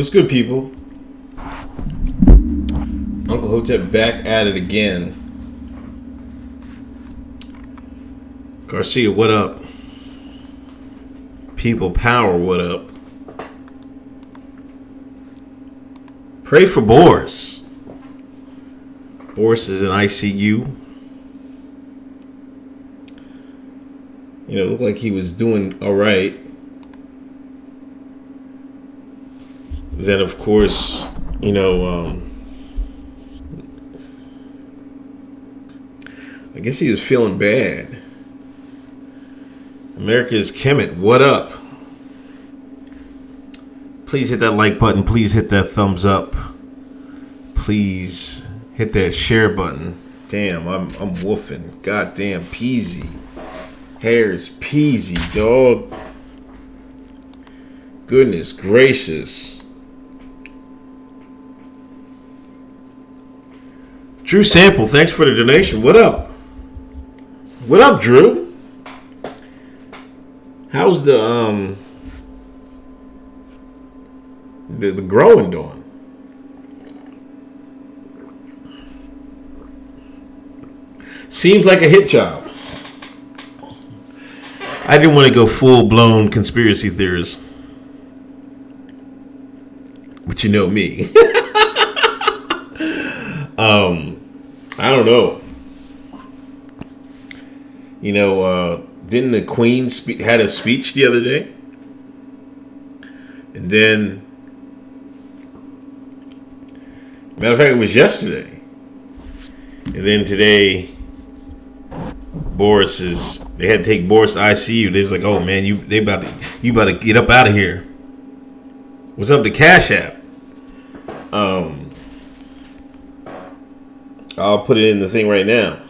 What's good, people? Uncle Hotep back at it again. Garcia, what up? People power, what up? Pray for Boris. Boris is in ICU. You know, it looked like he was doing all right. Then, of course, you know, I guess he was feeling bad. America's Kemet, what up? Please hit that like button. Please hit that thumbs up. Please hit that share button. Damn, I'm woofing. Goddamn, peasy. Hair's peasy, dog. Goodness gracious. Drew Sample, thanks for the donation. What up? What up, Drew? How's the growing doing? Seems like a hit job. I didn't want to go full-blown conspiracy theorist. But you know me. I don't know. You know, didn't the Queen had a speech the other day? And then, matter of fact, it was yesterday. And then today, they had to take Boris to ICU. They was like, oh man, you about to get up out of here. What's up to CashApp? I'll put it in the thing right now.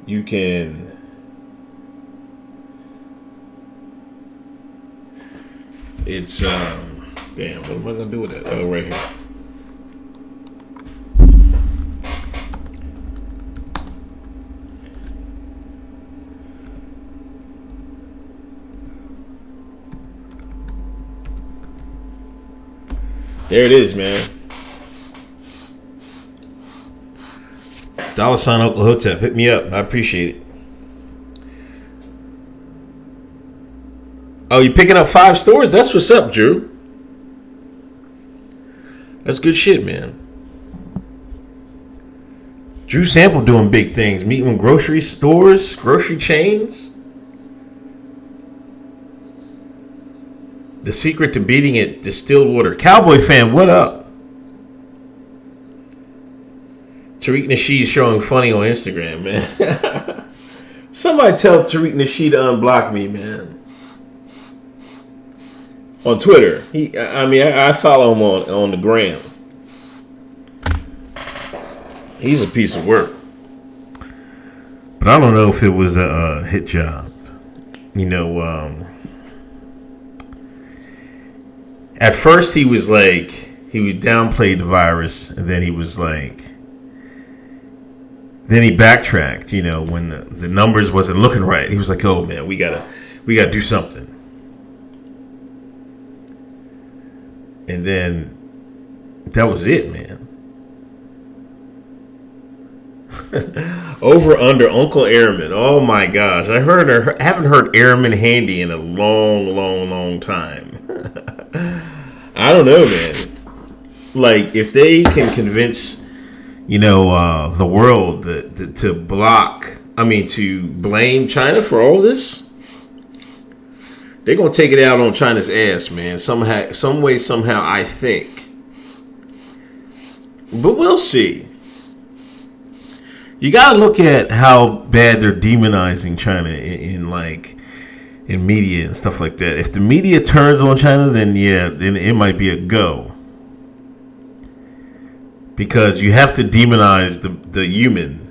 You can it's damn, what am I gonna do with that? Oh, right here. There it is, man. $sign Uncle Hotep. Hit me up. I appreciate it. Oh, you picking up 5 stores? That's what's up, Drew. That's good shit, man. Drew Sample doing big things. Meeting with grocery stores, grocery chains. The secret to beating it, distilled water. Cowboy fan, what up? Tariq Nasheed showing funny on Instagram, man. Somebody tell Tariq Nasheed to unblock me, man. On Twitter. I follow him on the gram. He's a piece of work. But I don't know if it was a hit job. You know, at first he was like, he would downplay the virus, and then he was like, then he backtracked, you know, when the numbers wasn't looking right. He was like, oh man, we gotta do something. And then that was it, man. Over under Uncle Airman. Oh my gosh. I haven't heard Airman Handy in a long time. I don't know, man. Like, if they can convince, you know, the world to blame China for all this, they're gonna take it out on China's ass, man. Some way, somehow, I think. But we'll see. You gotta look at how bad they're demonizing China in media and stuff like that. If the media turns on China, then it might be a go. Because you have to demonize the human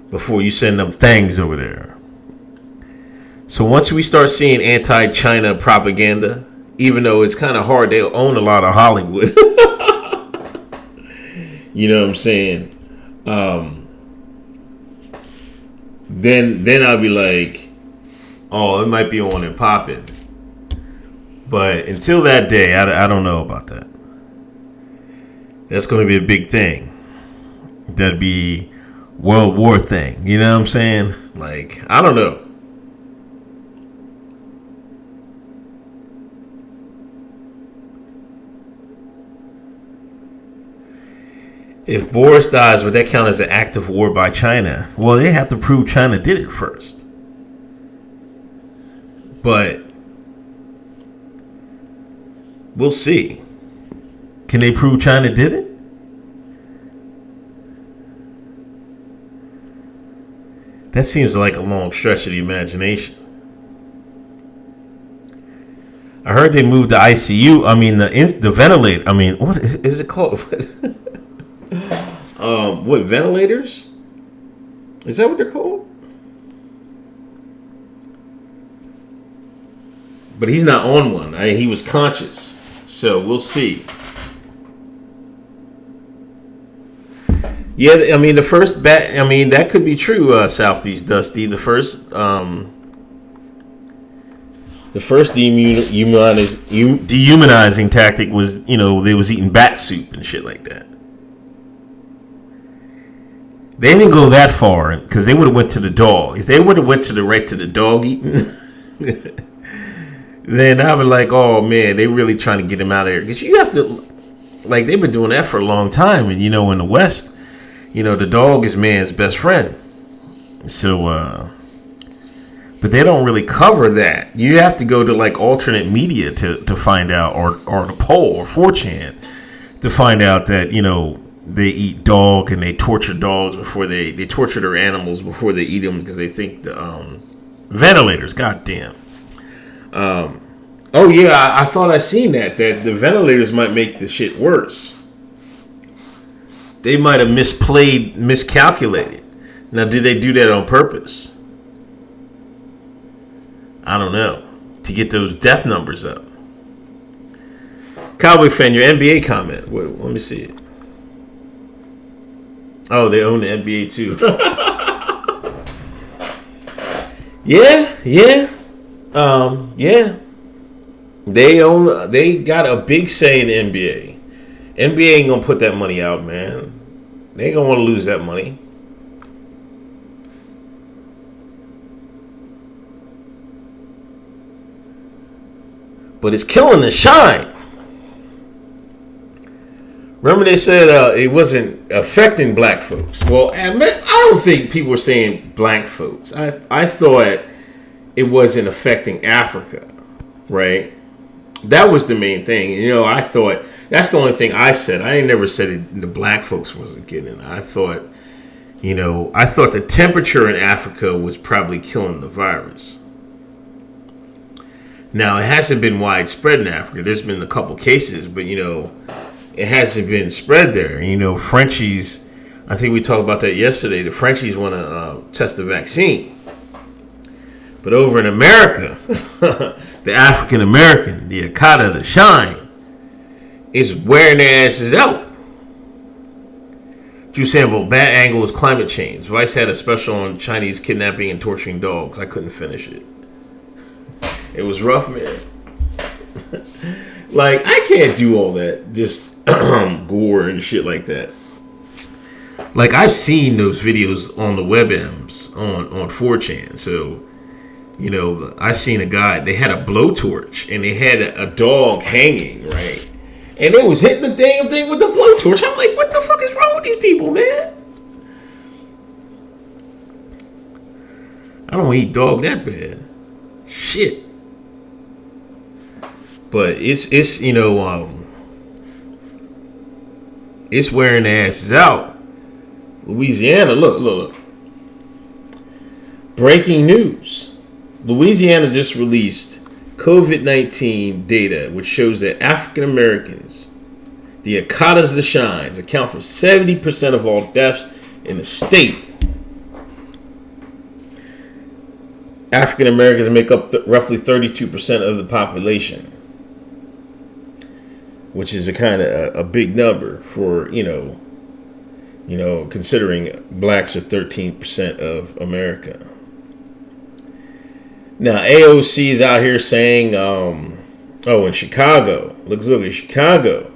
before you send them things over there. So once we start seeing anti-China propaganda, even though it's kind of hard, they own a lot of Hollywood. You know what I'm saying? then I'll be like, oh, it might be on and popping. But until that day, I don't know about that. That's going to be a big thing. That'd be World War thing. You know what I'm saying? Like, I don't know. If Boris dies, would that count as an act of war by China? Well, they have to prove China did it first. But we'll see. Can they prove China did it? That seems like a long stretch of the imagination. I heard they moved the ICU. I mean, the ventilator. I mean, what is it called? What, ventilators? Is that what they're called? But he's not on one. He was conscious. So we'll see. Yeah, I mean, the first bat. I mean, that could be true, Southeast Dusty. The first dehumanizing tactic was, they was eating bat soup and shit like that. They didn't go that far because they would have went to the dog. If they would have went right to the dog eating, then I would like, oh man, they really trying to get him out of here. Because you have to, like, they've been doing that for a long time, and in the West, the dog is man's best friend. So, but they don't really cover that. You have to go to like alternate media to find out, or the poll or 4chan to find out that they eat dog and they torture dogs before they torture their animals before they eat them because they think the ventilators. Goddamn. Oh yeah, I thought I seen that the ventilators might make the shit worse. They might have miscalculated. Now, did they do that on purpose? I don't know. To get those death numbers up. Cowboy fan, your NBA comment. Let me see it. Oh, they own the NBA too. Yeah. Yeah. They got a big say in the NBA. NBA ain't gonna put that money out, man. They ain't gonna want to lose that money. But it's killing the shine. Remember they said it wasn't affecting black folks. Well, I don't think people were saying black folks. I thought it wasn't affecting Africa, right? That was the main thing. I thought that's the only thing I said. I ain't never said the black folks wasn't getting it. I thought the temperature in Africa was probably killing the virus. Now, it hasn't been widespread in Africa. There's been a couple cases, but it hasn't been spread there. Frenchies, I think we talked about that yesterday. The Frenchies want to test the vaccine. But over in America, the African American, the Akata, the Shine, is wearing their asses out. Drew Sample, bad angle is climate change. Vice had a special on Chinese kidnapping and torturing dogs. I couldn't finish it. It was rough, man. Like, I can't do all that. Just gore and shit like that. Like, I've seen those videos on the WebMs on 4chan. So, I seen a guy, they had a blowtorch and they had a dog hanging, right? And they was hitting the damn thing with the blowtorch. I'm like, what the fuck is wrong with these people, man? I don't eat dog that bad. Shit. But it's it's wearing their asses out. Louisiana, look. Breaking news. Louisiana just released COVID-19 data, which shows that African Americans, the Akatas, the Shines, account for 70% of all deaths in the state. African Americans make up roughly 32% of the population, which is a kind of a big number for, considering blacks are 13% of America. Now, AOC is out here saying, in Chicago, let's look at Chicago.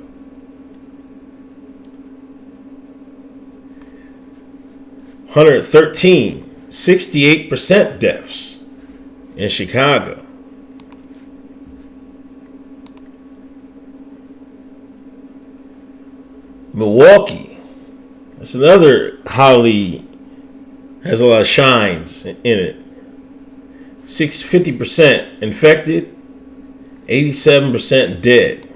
(113) 68% deaths in Chicago. Milwaukee, that's another highly, has a lot of shines in it. 50% infected, 87% dead.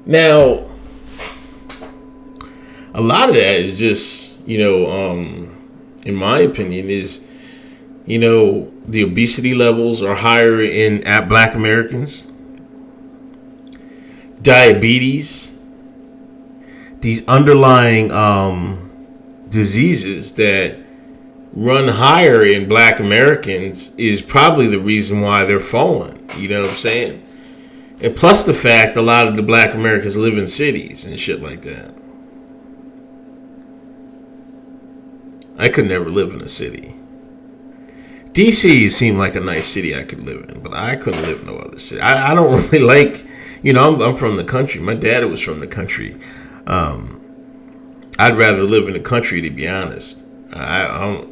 Now, a lot of that is just, in my opinion, is, the obesity levels are higher at Black Americans. Diabetes. These underlying diseases that run higher in Black Americans is probably the reason why they're falling. You know what I'm saying? And plus the fact a lot of the Black Americans live in cities and shit like that. I could never live in a city. DC seemed like a nice city I could live in, but I couldn't live in no other city. I don't really like, I'm from the country. My dad was from the country. I'd rather live in the country, to be honest. I'm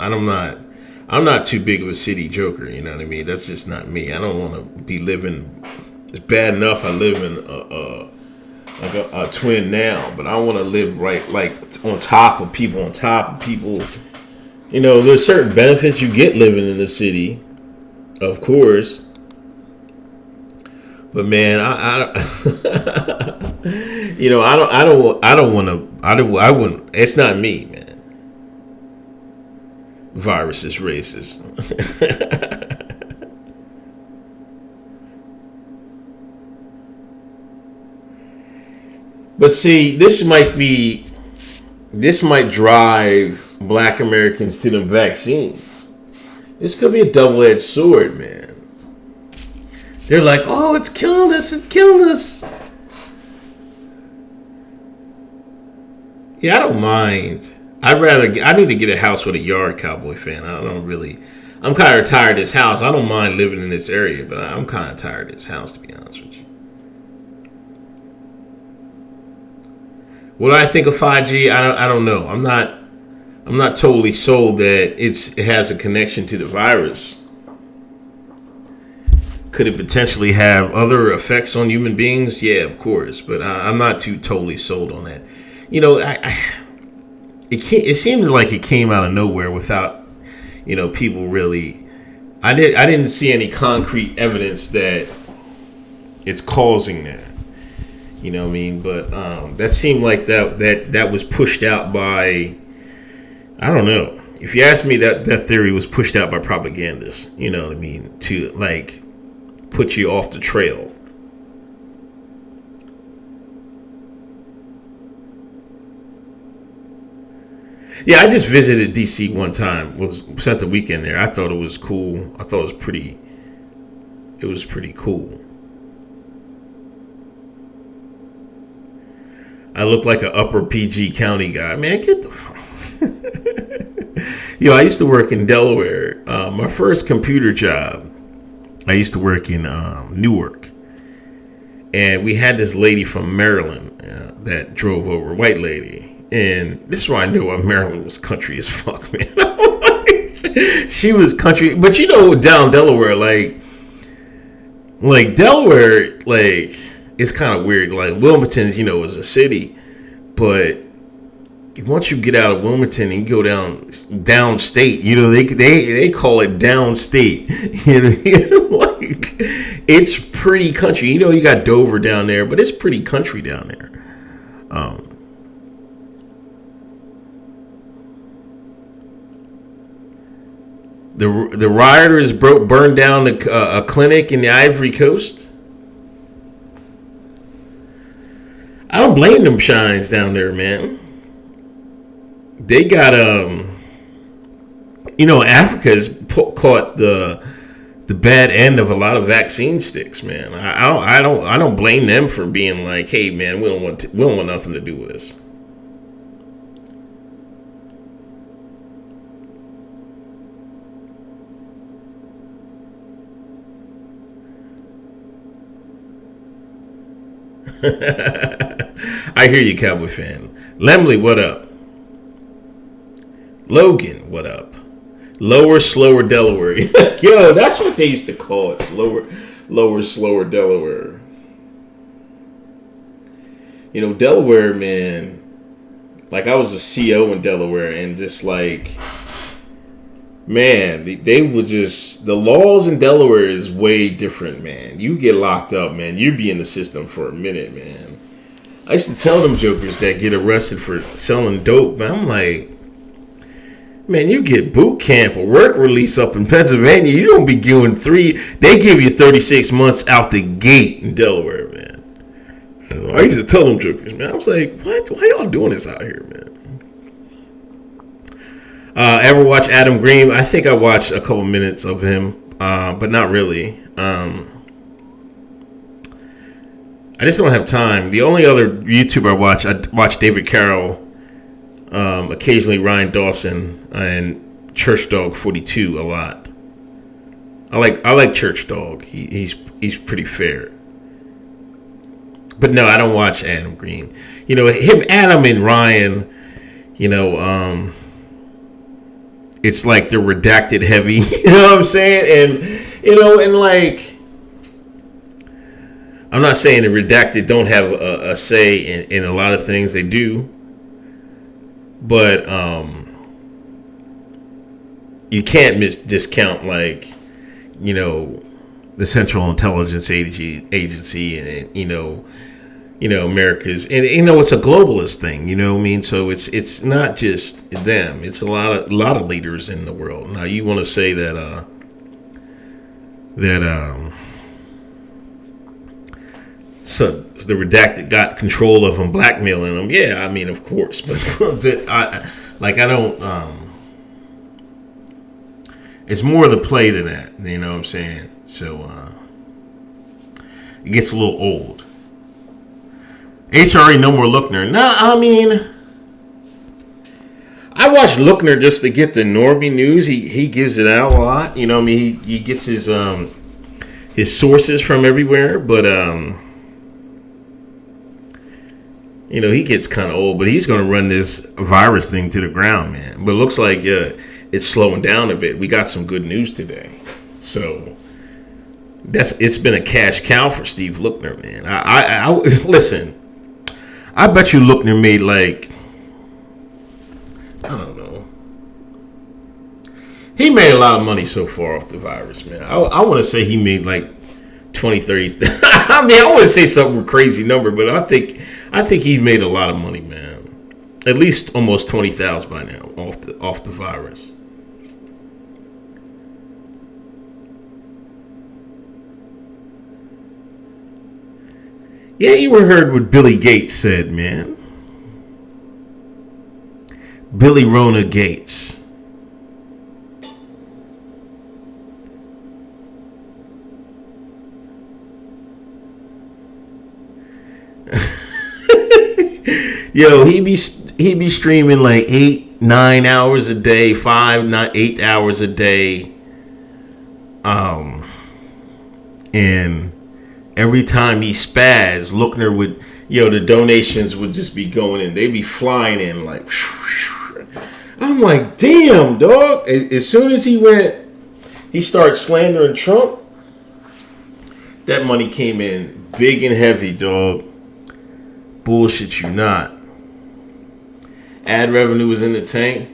not too big of a city joker. You know what I mean? That's just not me. I don't want to be living. It's bad enough I live in a twin now, but I want to live right, like on top of people. There's certain benefits you get living in the city, of course. But man, I wouldn't. It's not me, man. Virus is racist. But see, this might drive Black Americans to the vaccines. This could be a double-edged sword, man. They're like, oh, it's killing us. Yeah, I don't mind. I need to get a house with a yard, cowboy fan. I'm kind of tired of this house. I don't mind living in this area, but I'm kind of tired of this house, to be honest with you. What do I think of 5G? I don't know. I'm not totally sold that it has a connection to the virus. Could it potentially have other effects on human beings? Yeah, of course, but I'm not too totally sold on that. It seemed like it came out of nowhere without, people really. I didn't see any concrete evidence that it's causing that. You know what I mean? But that seemed like that was pushed out by, I don't know. If you ask me, that theory was pushed out by propagandists. You know what I mean? To like put you off the trail. Yeah, I just visited DC one time. Spent the weekend there. I thought it was cool. I thought it was pretty cool. I look like an upper PG County guy. Man, get the fuck. I used to work in Delaware. My first computer job, I used to work in Newark. And we had this lady from Maryland that drove over, white lady. And this is why I knew Maryland was country as fuck, man. She was country. But down Delaware, like Delaware, like, it's kind of weird. Like Wilmington's, is a city, but once you get out of Wilmington and you go downstate, they call it downstate. Like it's pretty country. You got Dover down there, but it's pretty country down there. The rioters burned down a clinic in the Ivory Coast. I don't blame them shines down there, man. They got Africa has caught the the bad end of a lot of vaccine sticks, man. I don't blame them for being like, hey, man, we don't want nothing to do with this. I hear you, Cowboy fan. Lemley, what up? Logan, what up? Lower, slower Delaware. Yo, that's what they used to call it. Lower, slower Delaware. You know, Delaware, man. Like, I was a CO in Delaware, and just like, man, they would just, the laws in Delaware is way different, man. You get locked up, man. You'd be in the system for a minute, man. I used to tell them jokers that get arrested for selling dope, man. I'm like, man, you get boot camp or work release up in Pennsylvania. You don't be doing 3. They give you 36 months out the gate in Delaware, man. I used to tell them jokers, man. I was like, what? Why y'all doing this out here, man? Ever watch Adam Green? I think I watched a couple minutes of him, but not really. I just don't have time. The only other YouTuber I watch David Carroll, occasionally Ryan Dawson, and Church Dog 42 a lot. I like Church Dog. He's pretty fair. But no, I don't watch Adam Green. You know, him, Adam, and Ryan. You know, it's like they're redacted heavy. You know what I'm saying? And you know, and like, I'm not saying the redacted don't have a say in a lot of things. They do. But you can't discount, like, you know, the Central Intelligence Agency and you know America's, and you know, it's a globalist thing. You know what I mean? So it's not just them. It's a lot of leaders in the world. Now you want to say that so the redacted got control of them, blackmailing them. Yeah, I mean, of course, but I don't. It's more the play than that. You know what I'm saying? So it gets a little old. HRE, no more Lookner. Nah, I mean, I watch Lookner just to get the Norby news. He gives it out a lot. You know what I mean? He gets his sources from everywhere, but you know, he gets kind of old, but he's going to run this virus thing to the ground, man. But it looks like it's slowing down a bit. We got some good news today. So it's been a cash cow for Steve Lookner, man. I listen, I bet you Lookner made like, I don't know. He made a lot of money so far off the virus, man. I want to say he made like 20, 30. I mean, I want to say something crazy number, but I think he made a lot of money, man. At least almost 20,000 by now off the virus. Yeah, you heard what Billy Gates said, man. Billy Rona Gates. Yo, he be streaming like 8-9 hours a day, 8 hours a day. And every time he spaz, Lookner would, the donations would just be going in. They'd be flying in like. I'm like, damn, dog. As soon as he started slandering Trump, that money came in big and heavy, dog. Bullshit you not. Ad revenue was in the tank.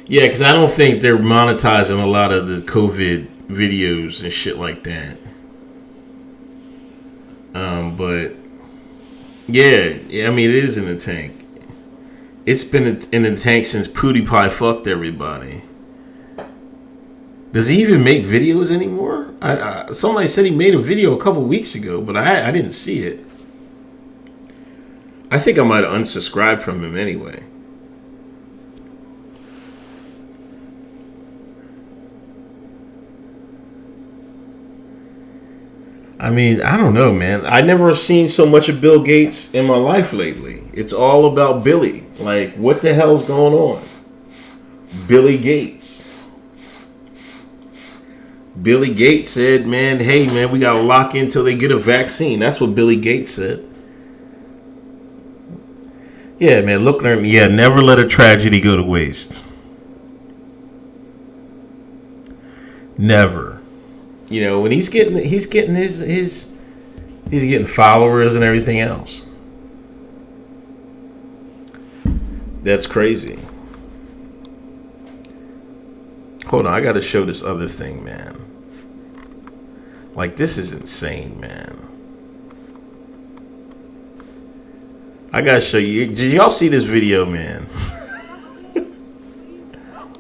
Yeah, because I don't think they're monetizing a lot of the COVID videos and shit like that. But yeah, I mean, it is in the tank. It's been in the tank since PewDiePie fucked everybody. Does he even make videos anymore? Somebody said he made a video a couple weeks ago, but I didn't see it. I think I might have unsubscribed from him anyway. I mean, I don't know, man. I never seen so much of Bill Gates in my life lately. It's all about Billy. Like, what the hell's going on? Billy Gates. Billy Gates said, man, hey, man, we got to lock in until they get a vaccine. That's what Billy Gates said. Yeah, man, look at him. Yeah, never let a tragedy go to waste. Never. You know, when he's getting he's getting followers and everything else. That's crazy. Hold on, I got to show this other thing, man. Like, this is insane, man. I got to show you. Did y'all see this video, man?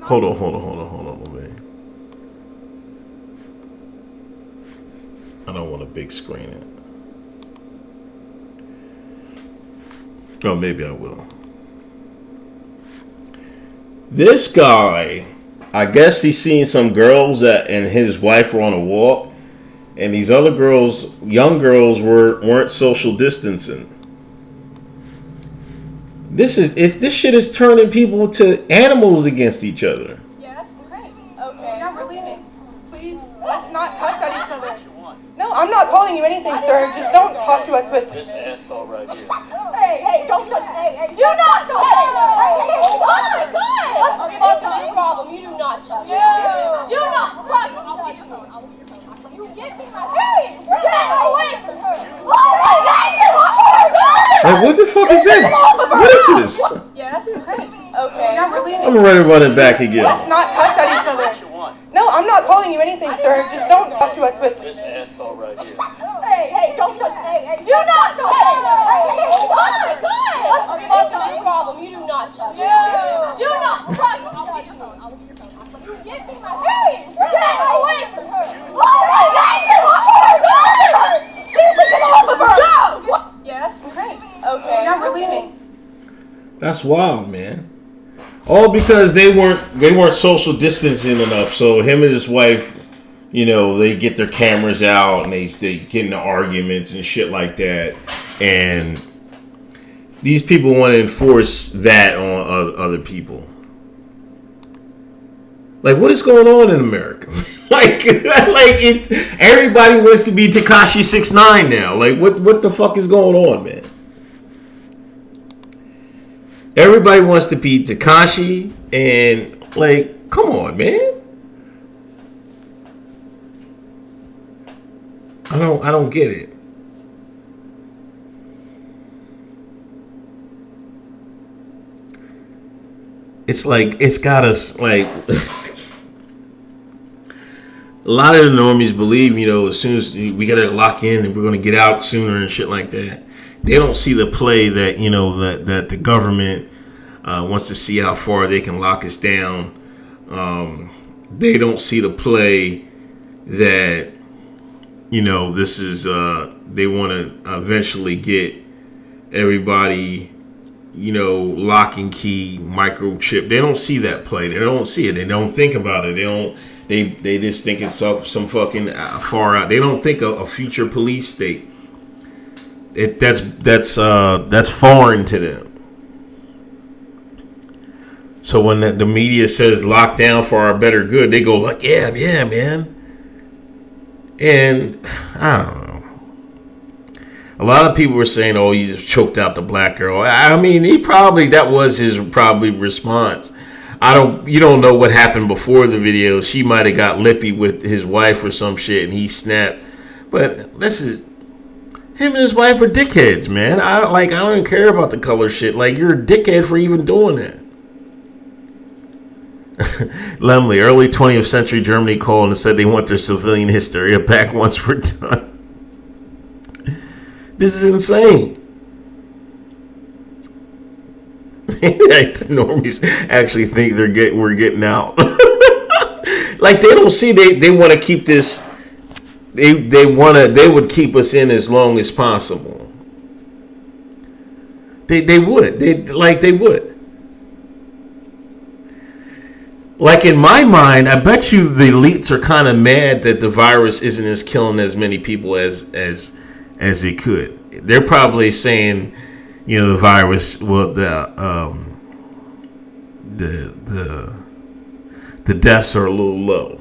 Hold on, man. I don't want to big screen it. Oh, maybe I will. This guy, I guess he's seen some girls and his wife were on a walk, and these other girls, young girls, weren't social distancing. This shit is turning people to animals against each other. Yes, great. Okay. Yeah, we're leaving. Please, let's not cuss at each other. No, I'm not calling you anything, sir. Just don't talk to us with this asshole right here. Hey, don't touch. Hey, do not touch. Oh my God! What the fuck is your problem? You do not touch me. Do not fucking touch me. You get me my hey! Get away from her! Like, what the fuck is that? What is this? Yes, great. Okay. Yeah, we're leaving. I'm ready to run it back again. Let's not cuss at each other. No, I'm not calling you anything, sir. Just don't talk to us with this asshole right here. Hey, don't touch. Hey, do not touch. Oh my God! What the fuck is your problem? You do not touch me. Do not fucking touch me. You get me my hey! Get away from her! Seriously, get off of her! No! Yes, great. Okay. Yeah, we're leaving. That's wild, man. All because they weren't social distancing enough. So him and his wife, you know, they get their cameras out and they get into arguments and shit like that. And these people want to enforce that on other people. Like, what is going on in America? Everybody wants to be Tekashi 6ix9ine now. Like, what the fuck is going on, man? Everybody wants to be Tekashi, and like, come on, man. I don't get it. It's like, it's got us like. A lot of the normies believe, you know, as soon as we gotta lock in and we're gonna get out sooner and shit like that. They don't see the play that, you know, that the government wants to see how far they can lock us down. They don't see the play that, you know, this is they want to eventually get everybody, you know, lock and key, microchip. They don't see that play. They don't see it. They don't think about it. They don't. They just think it's some fucking far out. They don't think a future police state. That's foreign to them. So when the media says lock down for our better good, they go like, yeah, man. And I don't know. A lot of people were saying, oh, he just choked out the black girl. I mean, that was his probably response. You don't know what happened before the video. She might have got lippy with his wife or some shit and he snapped. But this is, him and his wife are dickheads, man. I don't even care about the color shit. Like, you're a dickhead for even doing that. Lemley, early 20th century Germany called and said they want their civilian hysteria back once we're done. This is insane. The normies actually think we're getting out. Like, they don't see they want to keep this. They would keep us in as long as possible. They would. They would. Like in my mind, I bet you the elites are kind of mad that the virus isn't as killing as many people as it could. They're probably saying, the virus, well, the deaths are a little low.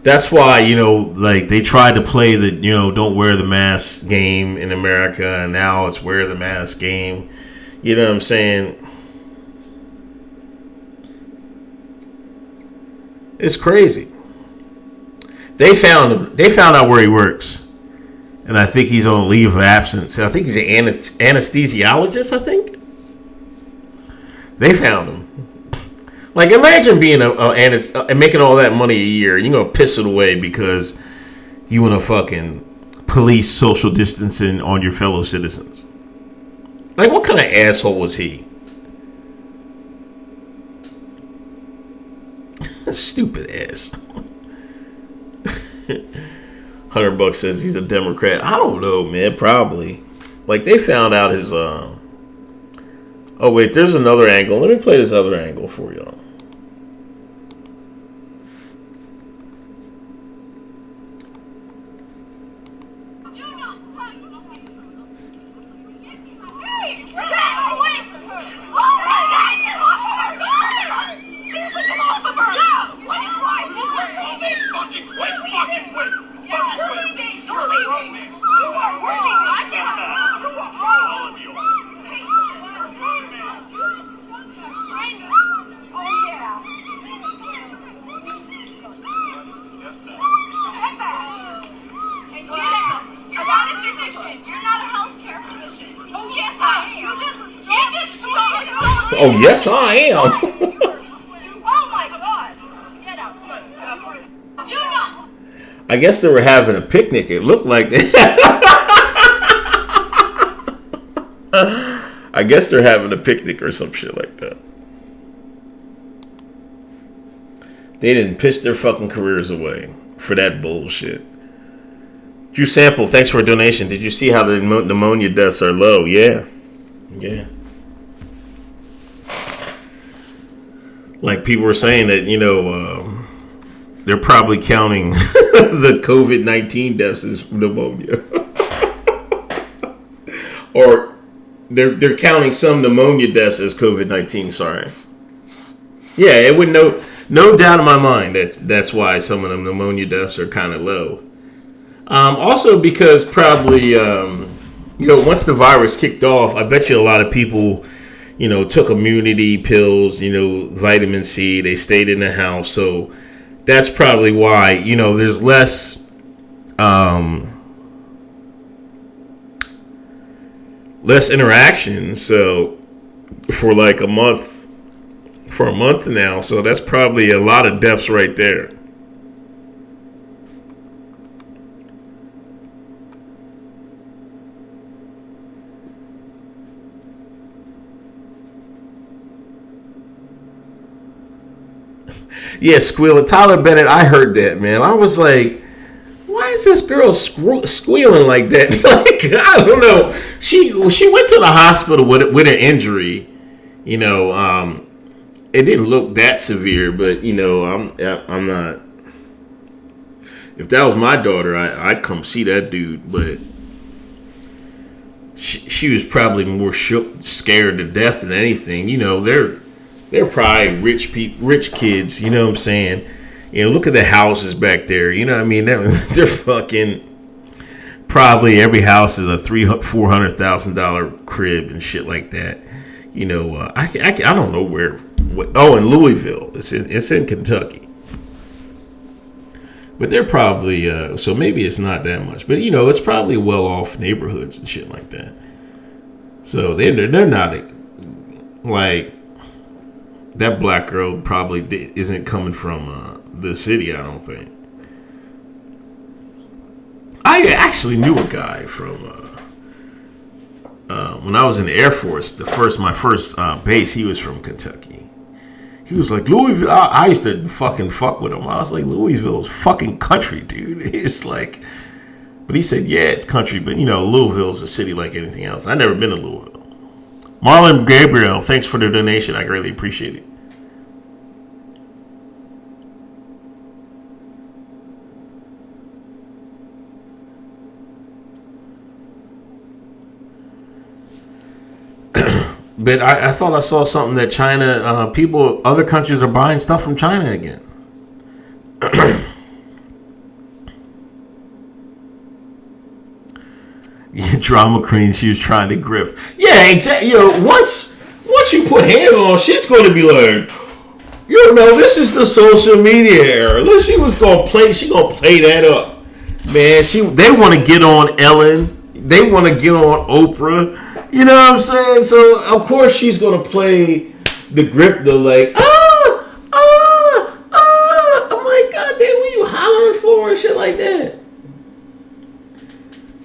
That's why, like they tried to play the, don't wear the mask game in America, and now it's wear the mask game. You know what I'm saying? It's crazy. They found him. They found out where he works, and I think he's on leave of absence. I think he's an anesthesiologist. I think they found him. Like, imagine being and making all that money a year, and you're gonna piss it away because you want to fucking police social distancing on your fellow citizens. Like, what kind of asshole was he? Stupid ass. $100 says he's a Democrat. I don't know, man. Probably. Like, they found out his. Oh wait, there's another angle. Let me play this other angle for y'all. Oh, yes, I am. Oh my God! Get out! I guess they were having a picnic. It looked like they. I guess they're having a picnic or some shit like that. They didn't piss their fucking careers away for that bullshit. Drew Sample, thanks for a donation. Did you see how the pneumonia deaths are low? Yeah. Yeah. Like people were saying that, they're probably counting the COVID-19 deaths as pneumonia. Or they're counting some pneumonia deaths as COVID-19, sorry. Yeah, it would no doubt in my mind that's why some of the pneumonia deaths are kind of low. Also because probably, once the virus kicked off, I bet you a lot of people, took immunity pills, vitamin C. They stayed in the house. So that's probably why, there's less interaction. So for like a month now. So that's probably a lot of deaths right there. Yeah, Squealing. Tyler Bennett, I heard that, man. I was like, why is this girl squealing like that? Like, I don't know. She went to the hospital with an injury. It didn't look that severe, but, I'm not. If that was my daughter, I'd come see that dude, but she was probably more scared to death than anything. They're probably rich kids, you know what I'm saying? Look at the houses back there, you know what I mean? They're fucking, probably every house is a $400,000 crib and shit like that. I don't know where. In Louisville. It's in Kentucky. But they're probably, so maybe it's not that much. But, it's probably well-off neighborhoods and shit like that. So they're not, like, that black girl probably isn't coming from the city, I don't think. I actually knew a guy from, when I was in the Air Force, my first base, he was from Kentucky. He was like, Louisville. I used to fucking fuck with him. I was like, Louisville's fucking country, dude. It's like, but he said, yeah, it's country, but Louisville's a city like anything else. I've never been to Louisville. Marlon Gabriel, thanks for the donation. I greatly appreciate it. But I thought I saw something that China, other countries are buying stuff from China again. Drama queen, she was trying to grift. Yeah, exactly. Once you put hands on, she's going to be like, this is the social media era. She was going to play. She going to play that up, man. They want to get on Ellen. They want to get on Oprah. You know what I'm saying? So of course she's going to play the grifter, like, oh my God, damn, what you hollering for and shit like that.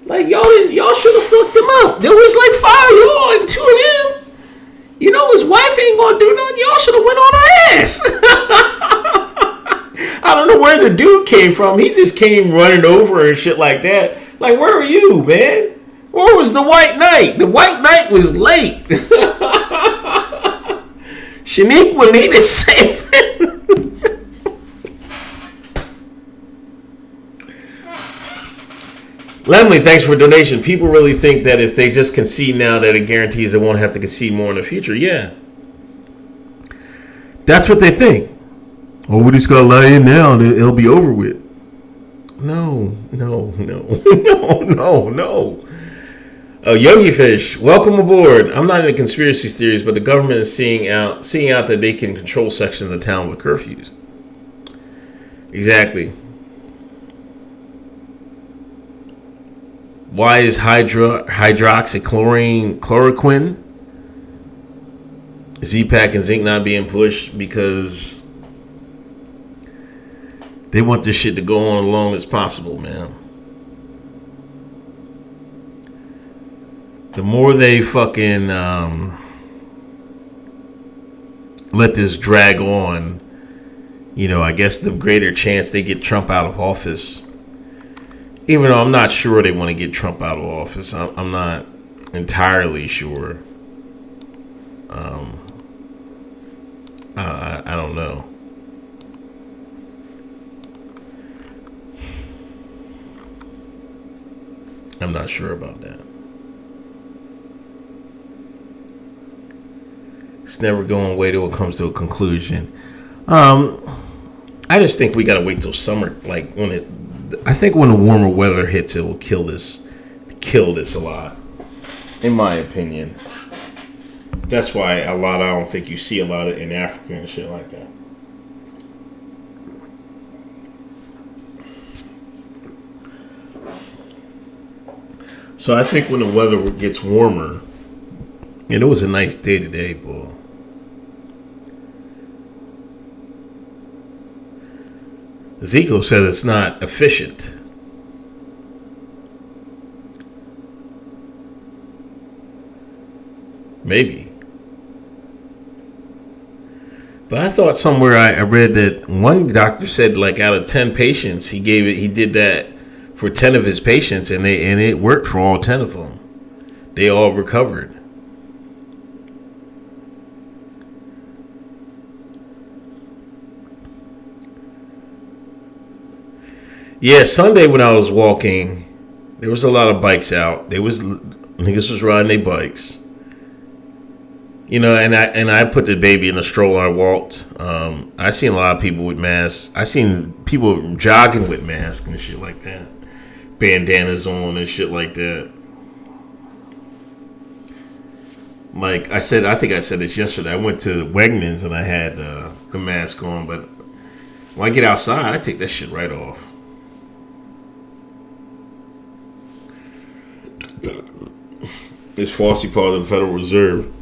Like, y'all should have fucked him up. There was like 5 y'all and 2 of them. His wife ain't gonna do nothing. Y'all should have went on her ass. I don't know where the dude came from. He just came running over and shit like that. Like, where were you, man? Where was the White Knight? The White Knight was late. Shaniqua needed saving. Lemley, thanks for donation. People really think that if they just concede now that it guarantees they won't have to concede more in the future. Yeah. That's what they think. Oh, we just got to lie in now and it'll be over with. No. Yogi Fish, welcome aboard. I'm not into conspiracy theories, but the government is seeing out that they can control sections of the town with curfews. Exactly. Why is hydroxychloroquine, Z-Pack, and zinc not being pushed? Because they want this shit to go on as long as possible, man. The more they fucking let this drag on, I guess the greater chance they get Trump out of office. Even though I'm not sure they want to get Trump out of office. I'm not entirely sure. I don't know. I'm not sure about that. It's never going away till it comes to a conclusion. I just think we gotta wait till summer. Like I think when the warmer weather hits, it will kill this a lot. In my opinion. That's why I don't think you see a lot of in Africa and shit like that. So I think when the weather gets warmer, and it was a nice day today, boy. Ezekiel said it's not efficient. Maybe. But I thought somewhere I read that one doctor said like out of 10 patients, he did that for 10 of his patients and it worked for all 10 of them. They all recovered. Yeah, Sunday when I was walking, there was a lot of bikes out. Niggas was riding their bikes. And I put the baby in a stroller. I walked. I seen a lot of people with masks. I seen people jogging with masks and shit like that. Bandanas on and shit like that. Like I think I said this yesterday. I went to Wegmans and I had the mask on, but when I get outside, I take that shit right off. Is Fossey part of the Federal Reserve?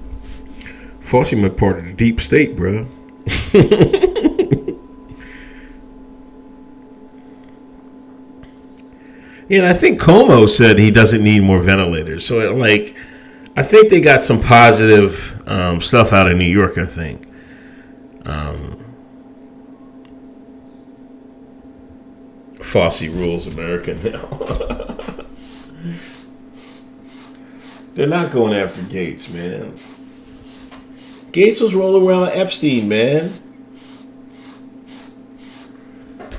Fossey might part of the deep state, bro. I think Como said he doesn't need more ventilators. So, I think they got some positive stuff out of New York, I think. Fossey rules America now. They're not going after Gates, man. Gates was rolling around Epstein, man.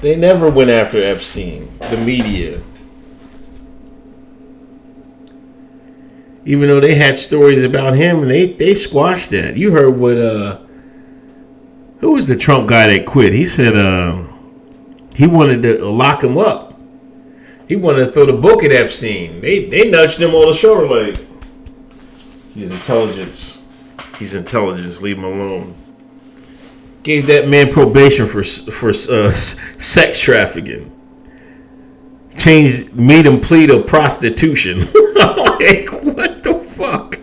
They never went after Epstein, the media. Even though they had stories about him, and they squashed that. You heard what, who was the Trump guy that quit? He said he wanted to lock him up. He wanted to throw the book at Epstein. They nudged him on the shoulder like, he's intelligence. He's intelligence. Leave him alone. Gave that man probation for sex trafficking. Made him plead to prostitution. Like, what the fuck?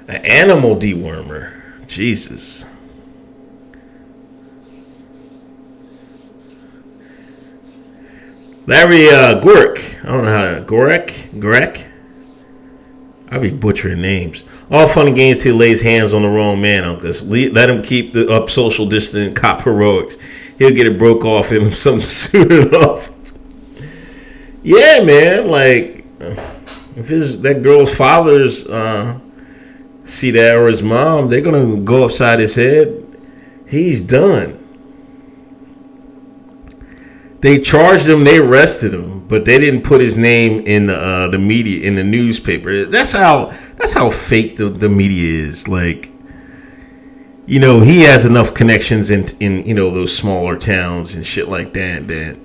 An animal dewormer. Jesus. Larry Gorek. I don't know how. Gorek? I be butchering names. All fun and games till he lays hands on the wrong man, uncles. Let him keep up social distance cop heroics. He'll get it broke off in something soon enough. Yeah, man. Like, if that girl's father's see that, or his mom, they're going to go upside his head. He's done. They charged him, they arrested him, but they didn't put his name in the media, in the newspaper. That's how fake the media is. Like, you know, he has enough connections in you know, those smaller towns and shit like that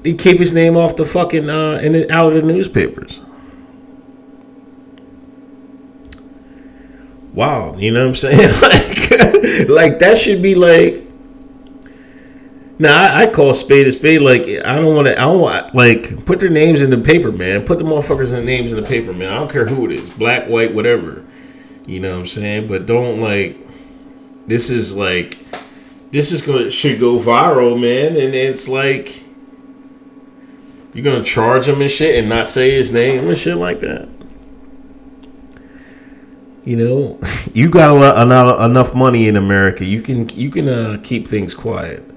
they keep his name off the fucking out of the newspapers. Wow, you know what I'm saying? like that should be like. Now, I call spade a spade. Like, I don't want, like, put their names in the paper, man. Put the motherfuckers' names in the paper, man. I don't care who it is. Black, white, whatever. You know what I'm saying? But don't, like, should go viral, man. And it's like, you're going to charge him and shit and not say his name and shit like that. You know, you got enough money in America. You can keep things quiet.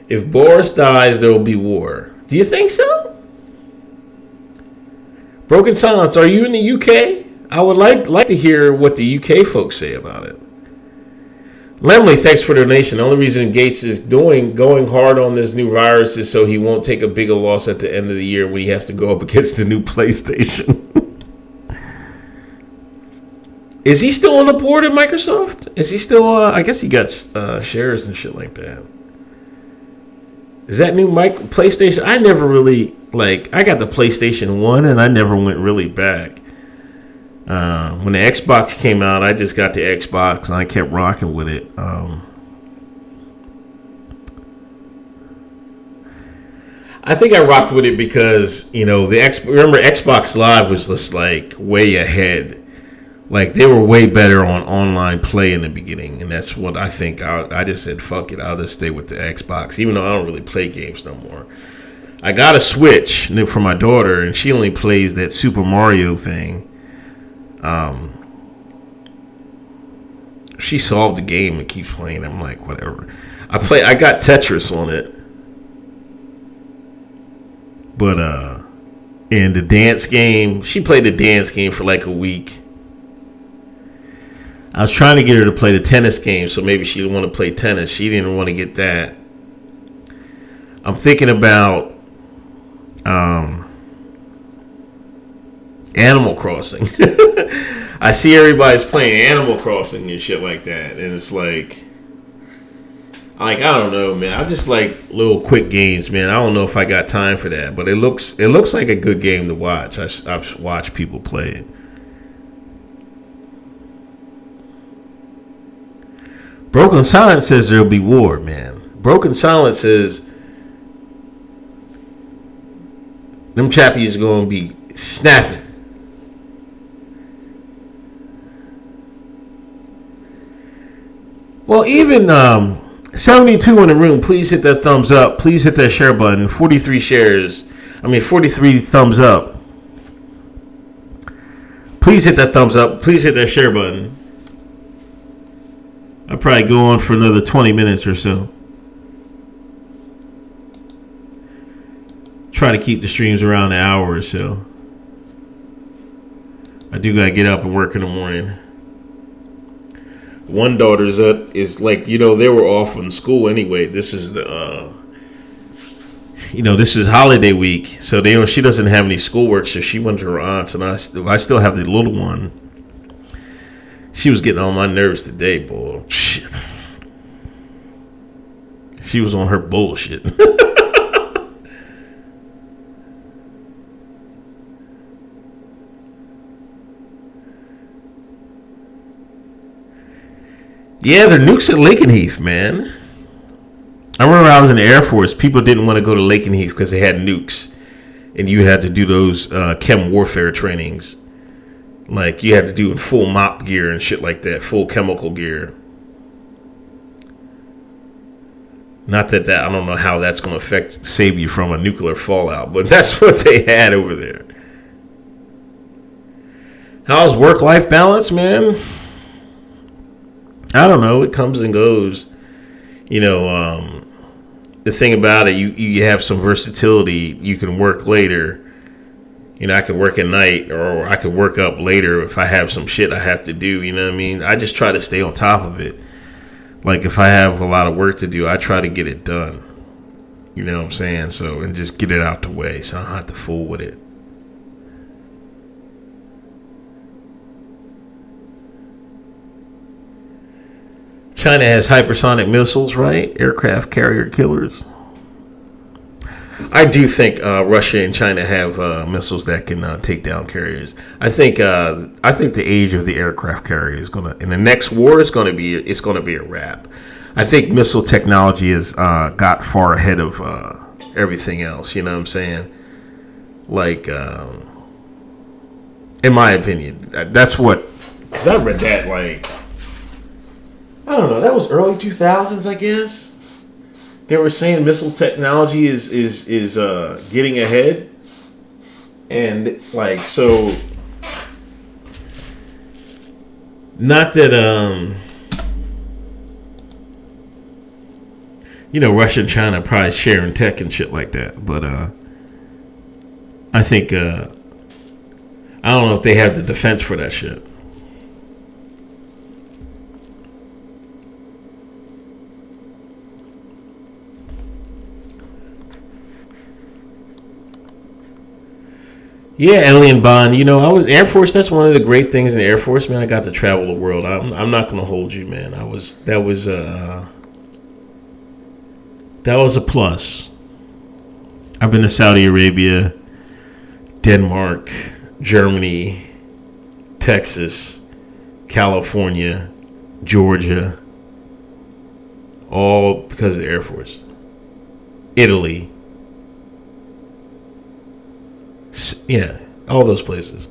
If Boris dies, there will be war. Do you think so? Broken Silence, are you in the UK? I would like to hear what the UK folks say about it. Lemley, thanks for the donation. The only reason Gates is going hard on this new virus is so he won't take a bigger loss at the end of the year when he has to go up against the new PlayStation. Is he still on the board at Microsoft? Is he still, I guess he got shares and shit like that. Is that new PlayStation? I never really, I got the PlayStation 1 and I never went really back. When the Xbox came out, I just got the Xbox and I kept rocking with it. I think I rocked with it because, you know, remember Xbox Live was just way ahead. Like, they were way better on online play in the beginning, and that's what I think. I just said, fuck it, I'll just stay with the Xbox, even though I don't really play games no more. I got a Switch for my daughter, and she only plays that Super Mario thing. She solved the game and keeps playing. I'm like, whatever. I got Tetris on it. But, and the dance game, she played the dance game for a week. I was trying to get her to play the tennis game, so maybe she didn't want to play tennis. She didn't want to get that. I'm thinking about Animal Crossing. I see everybody's playing Animal Crossing and shit like that, and it's I don't know, man. I just like little quick games, man. I don't know if I got time for that, but it looks like a good game to watch. I've watched people play it. Broken Silence says there'll be war, man. Broken Silence says them chappies are going to be snapping. Well, even 72 in the room, please hit that thumbs up. Please hit that share button. 43 thumbs up. Please hit that thumbs up. Please hit that share button. I'll probably go on for another 20 minutes or so. Try to keep the streams around an hour or so. I do gotta get up and work in the morning. One daughter's up is like, they were off in school anyway. This is the this is holiday week, so she doesn't have any schoolwork, so she went to her aunt's, and I still have the little one. She was getting on my nerves today, boy. Shit. She was on her bullshit. Yeah, they're nukes at Lakenheath, man. I remember I was in the Air Force. People didn't want to go to Lakenheath because they had nukes. And you had to do those chem warfare trainings. Like, you had to do in full mop gear and shit like that. Full chemical gear. Not that I don't know how that's going to save you from a nuclear fallout. But that's what they had over there. How's work-life balance, man? I don't know. It comes and goes. The thing about it, you have some versatility. You can work later. I could work at night, or I could work up later if I have some shit I have to do. You know what I mean? I just try to stay on top of it. Like, if I have a lot of work to do, I try to get it done. You know what I'm saying? So, and just get it out the way so I don't have to fool with it. China has hypersonic missiles, right? Aircraft carrier killers. I do think Russia and China have missiles that can take down carriers. I think the age of the aircraft carrier is gonna, in the next war, it's gonna be a wrap. I think missile technology has got far ahead of everything else. You know what I'm saying? Like, in my opinion, that's what. Because I read that like. I don't know. That was early 2000s, I guess. They were saying missile technology is getting ahead, and like so. Not that Russia and China probably sharing tech and shit like that, but I think I don't know if they have the defense for that shit. Yeah, Alien Bond. I was Air Force. That's one of the great things in the Air Force, man. I got to travel the world. I'm not gonna hold you, man. That was a plus. I've been to Saudi Arabia, Denmark, Germany, Texas, California, Georgia, all because of the Air Force. Italy. Yeah, all those places.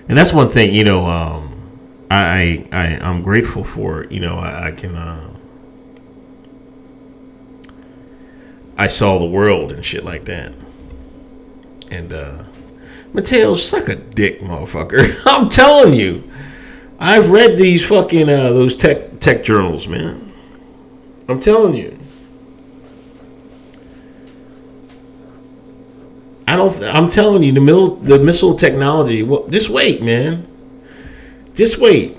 And that's one thing, I'm grateful for. I can I saw the world and shit like that. And Mateo, suck a dick, motherfucker. I'm telling you. I've read these fucking those tech journals, man. I'm telling you. I'm telling you, the missile technology. Well, just wait, man. Just wait.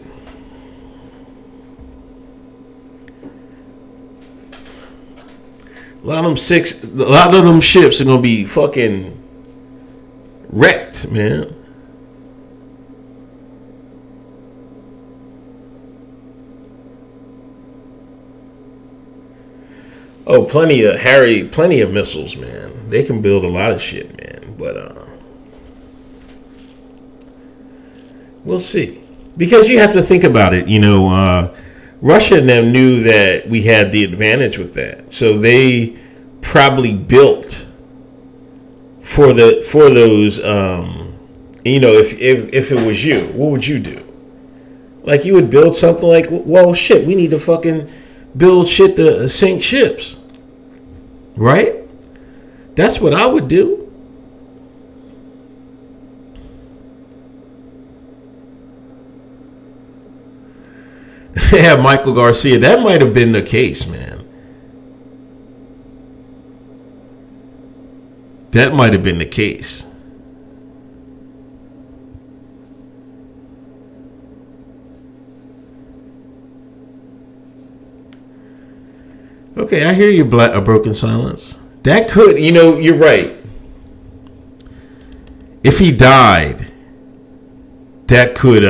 A lot of them ships are gonna be fucking wrecked, man. Oh, plenty of missiles, man. They can build a lot of shit, man. But we'll see. Because you have to think about it, Russia and them knew that we had the advantage with that. So they probably built for those if it was you, what would you do? Like, you would build something like, well, shit, we need to fucking build shit to sink ships. Right? That's what I would do. Yeah, Michael Garcia. That might have been the case, man. That might have been the case. Okay, I hear you, a broken silence. That could, you're right. If he died, that could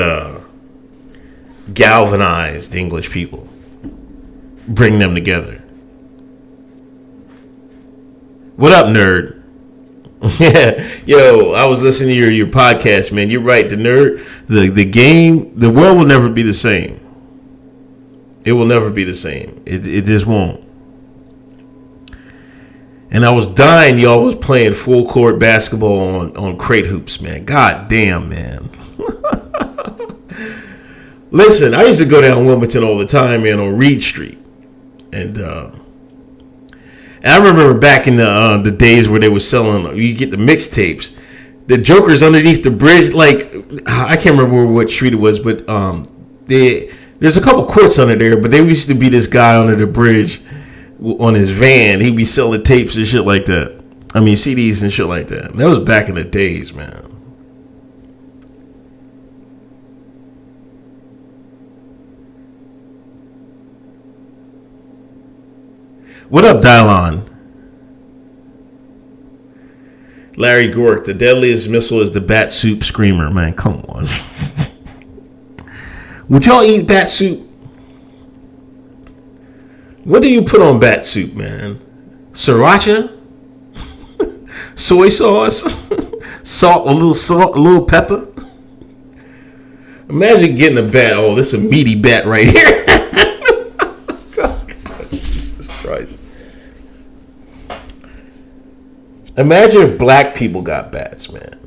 galvanize the English people, bring them together. What up, nerd? Yeah, yo, I was listening to your podcast, man. You're right. The nerd, the game, the world will never be the same. It will never be the same. It just won't. And I was dying y'all was playing full court basketball on crate hoops, man. God damn, man. Listen, I used to go down Wilmington all the time, man, on Reed Street. And I remember back in the days where they were selling, you get the mixtapes. The Joker's underneath the bridge, like, I can't remember what street it was, but there's a couple courts under there, but there used to be this guy under the bridge on his van. He'd be selling tapes and shit like that. I mean, CDs and shit like that. That was back in the days, man. What up, Dylon? Larry Gork, the deadliest missile is the bat soup screamer. Man, come on. Would y'all eat bat soup? What do you put on bat soup, man? Sriracha? Soy sauce? Salt, a little pepper? Imagine getting a bat. Oh, this is a meaty bat right here. God, Jesus Christ. Imagine if black people got bats, man.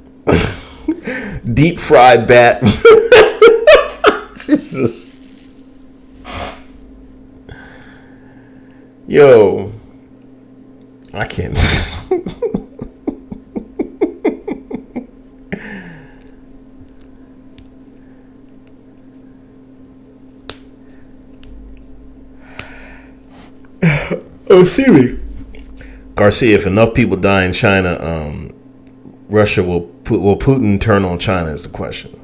Deep fried bat. Jesus. Yo. I can't. Oh, see me. Garcia, if enough people die in China, Russia will Putin turn on China is the question.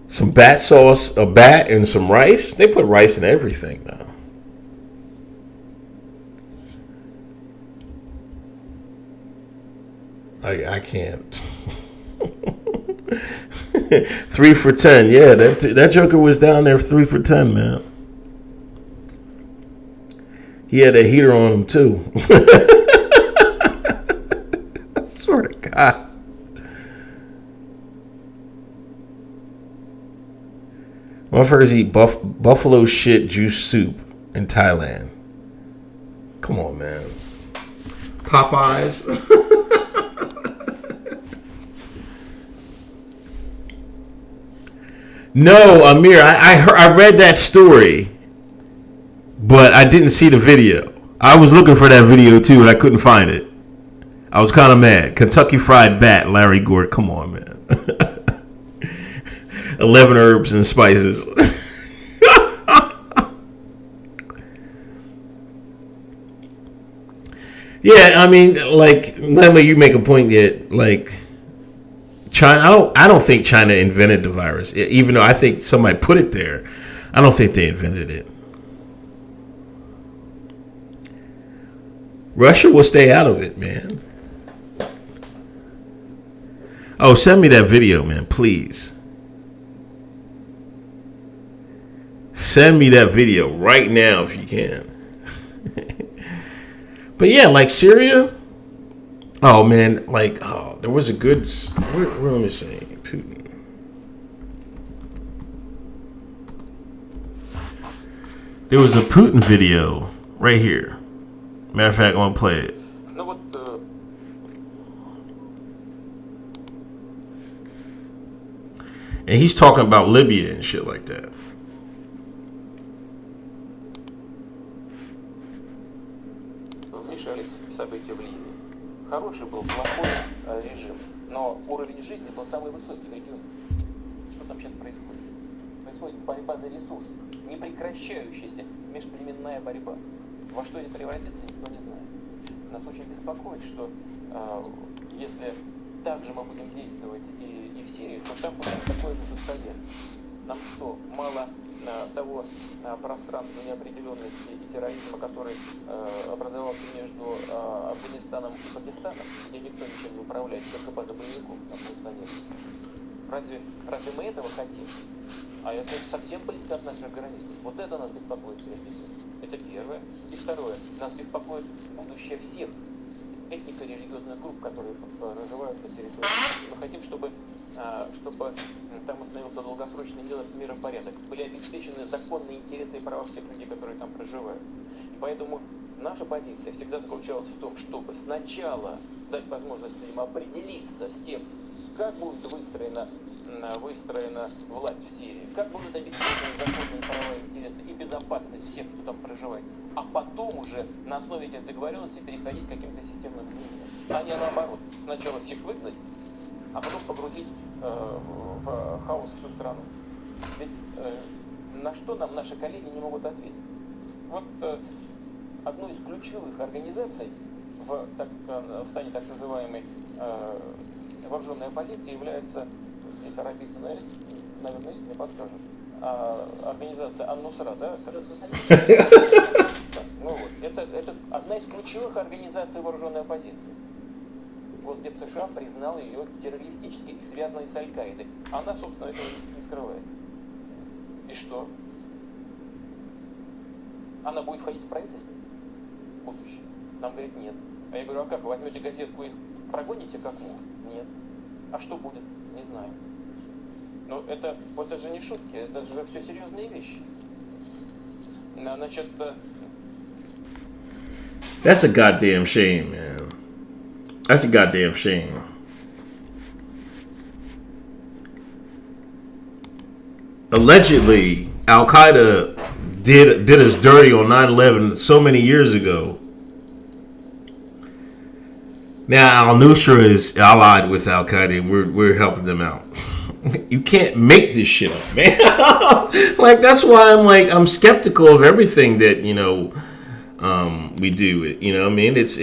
Some bat sauce, a bat, and some rice. They put rice in everything now. I can't. 3 for 10. Yeah, that Joker was down there 3 for 10, man. He had a heater on him too. I swear to God. Motherfuckers eat buffalo shit juice soup in Thailand. Come on, man. Popeyes. No, Amir, I read that story, but I didn't see the video. I was looking for that video too, and I couldn't find it. I was kind of mad. Kentucky Fried Bat, Larry Gort. Come on, man. 11 herbs and spices. Yeah, I mean, like, Lemma, you make a point that, like, China, I don't think China invented the virus, even though I think somebody put it there. I don't think they invented it. Russia will stay out of it, man. Oh, send me that video, man, please. Send me that video right now if you can. But yeah, like Syria. Oh man, like there was a good. Where let me see, Putin. There was a Putin video right here. Matter of fact, I'm gonna play it. And he's talking about Libya and shit like that. События в Ливии. Хороший был плохой режим, но уровень жизни тот самый высокий в регионе. Что там сейчас происходит? происходит борьба за ресурс, непрекращающаяся межплеменная борьба. Во что это превратится, никто не знает. Нас очень беспокоит, что если так же мы будем действовать и в Сирии, то там будет такое же состояние. Нам что, мало того пространства неопределенности и терроризма, который образовался между Афганистаном и Пакистаном, где никто ничем не управляет, только база боевиков там функционирует. Разве мы этого хотим? А это совсем близко от наших границ. Вот это нас беспокоит прежде всего. Это первое. И второе. Нас беспокоит будущее всех этнико-религиозных групп, которые проживают на территории. Мы хотим, чтобы там установился долгосрочный миропорядок, были обеспечены законные интересы и права всех людей, которые там проживают. И поэтому наша позиция всегда заключалась в том, чтобы сначала дать возможность им определиться с тем, как будет выстроена власть в Сирии, как будут обеспечены законные права, интересы и безопасность всех, кто там проживает, а потом уже на основе этих договоренностей переходить к каким-то системным изменениям. А не наоборот, сначала всех выгнать, а потом погрузить в хаос всю страну. Ведь на что нам наши коллеги не могут ответить? Вот одной из ключевых организаций в стане так называемой вооруженной оппозиции является, здесь арабисты, наверное, если мне подскажут, организация Ан-Нусра, да? Ну вот, это одна из ключевых организаций вооруженной оппозиции. Госдеп США признал ее террористической и связанной с Аль-Каидой. Она, собственно, этого не скрывает. И что? Она будет входить в правительство? Будущее. Нам говорят, нет. А я говорю, а как, вы возьмете газетку и прогоните как мух? Нет. А что будет? Не знаю. Но это же не шутки, это же все серьезные вещи. Значит... That's a goddamn shame, man. That's a goddamn shame. Allegedly, Al-Qaeda did us dirty on 9/11 so many years ago. Now Al-Nusra is allied with Al-Qaeda. We're helping them out. You can't make this shit up, man. Like, that's why I'm skeptical of everything that, we do. You know what I mean? It's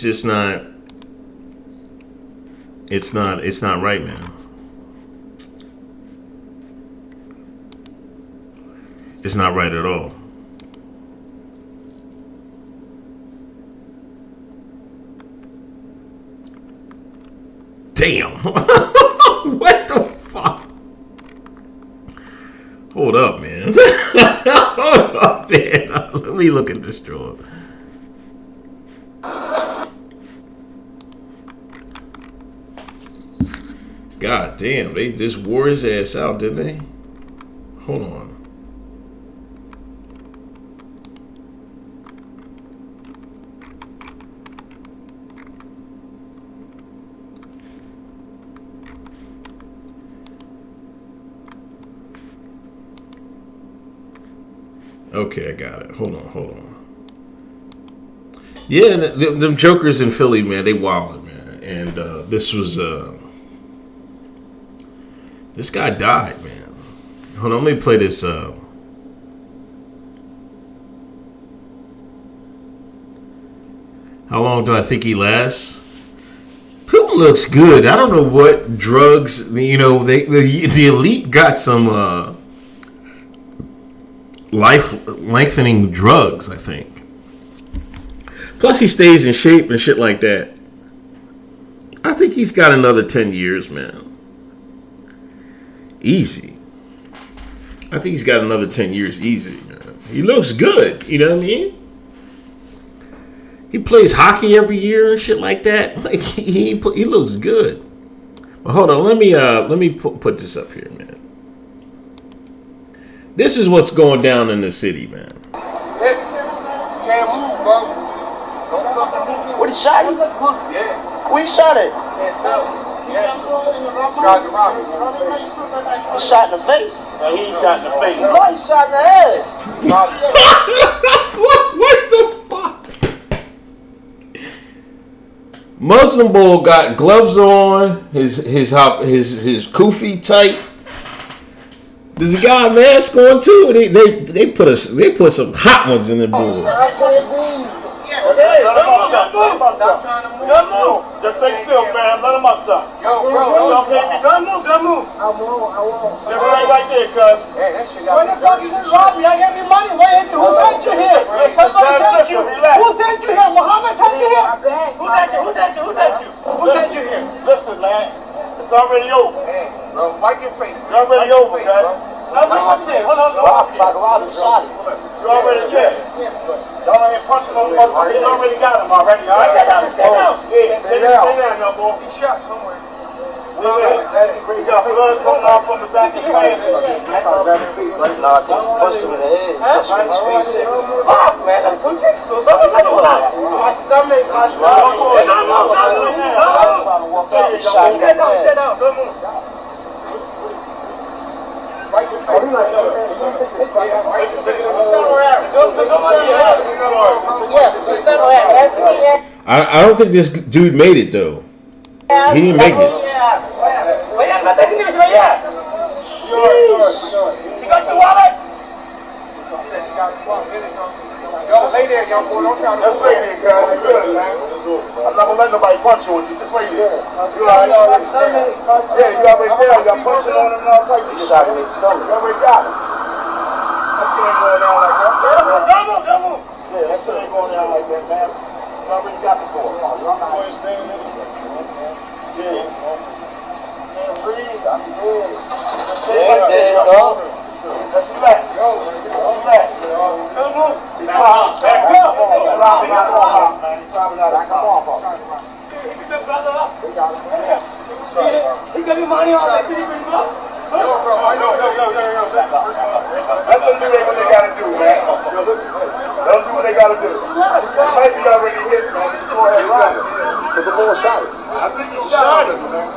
just not. It's not right, man. It's not right at all. Damn. What the fuck? Hold up, man. Hold up, man. Let me look at this drawer. God damn, they just wore his ass out, didn't they? Hold on. Okay, I got it. Hold on. Yeah, them jokers in Philly, man, they wilded, man. And this was this guy died, man. Hold on, let me play this. How long do I think he lasts? Putin looks good. I don't know what drugs, the elite got some life lengthening drugs, I think. Plus he stays in shape and shit like that. I think he's got another 10 years, man. Easy. I think he's got another 10 years easy, man. He looks good, you know what I mean? He plays hockey every year and shit like that. Like he looks good. But hold on, let me put this up here, man. This is what's going down in the city, man. Can't move, bro. What he shot him? Yeah. Where he shot it? Can't tell. Yes. Tried to rob him. He shot in the face. No, he ain't shot in the face. No, he shot in the ass. What the fuck? Muslim Bull got gloves on, his kufi tight. Does he got a mask on too? They put some hot ones in the board. Hey, stop trying to move. Just stay still, fam. Let him up, son. Yo, bro. Don't move. I won't. Just stay right there, cuz. Hey, that shit got me. When the fuck you just robbed me? I gave you money. Who sent you here? Somebody sent you. Who sent you here? Muhammad sent you here? Who sent you here? Listen, man. It's already over. Hey, bro, wipe your face. It's already over, guys. Hold on. You already there. Y'all ain't punching on the motherfucker. You already got him already, all right? Stay down. Yeah, stay down, young boy. He shot somewhere. We got blood coming off from the back of his pants. No, I think he punched him in the head. Punched him in his face. Fuck, man. My stomach. Sit down. Don't move. I don't think this dude made it though. He didn't make it. You got your wallet? Yo, lay there, young boy. Don't try to. Just lay there, guys. You good, man. I'm not gonna let nobody punch you. Just lay there. You alright? Yeah, you already there. You got punching on him and all types of shit. Shot him in his stomach. You already got him. That shit ain't going down like that. Don't move. Yeah, that shit ain't going down like that, man. You already got the boy. You staying in it? Yeah. Can't breathe. I'm good. Stay right there, dog. Let's relax. Relax. Don't move. He's slobbing out the arm, man. He's slobbing out the arm. He picked that brother up. He got your money on that city, bro. Yo. Let them do what they gotta do, man. Yo, listen. Let them do what they gotta do. He might be already hit, man. He's going ahead and run it. Because the boy shot him. I think he shot him, man.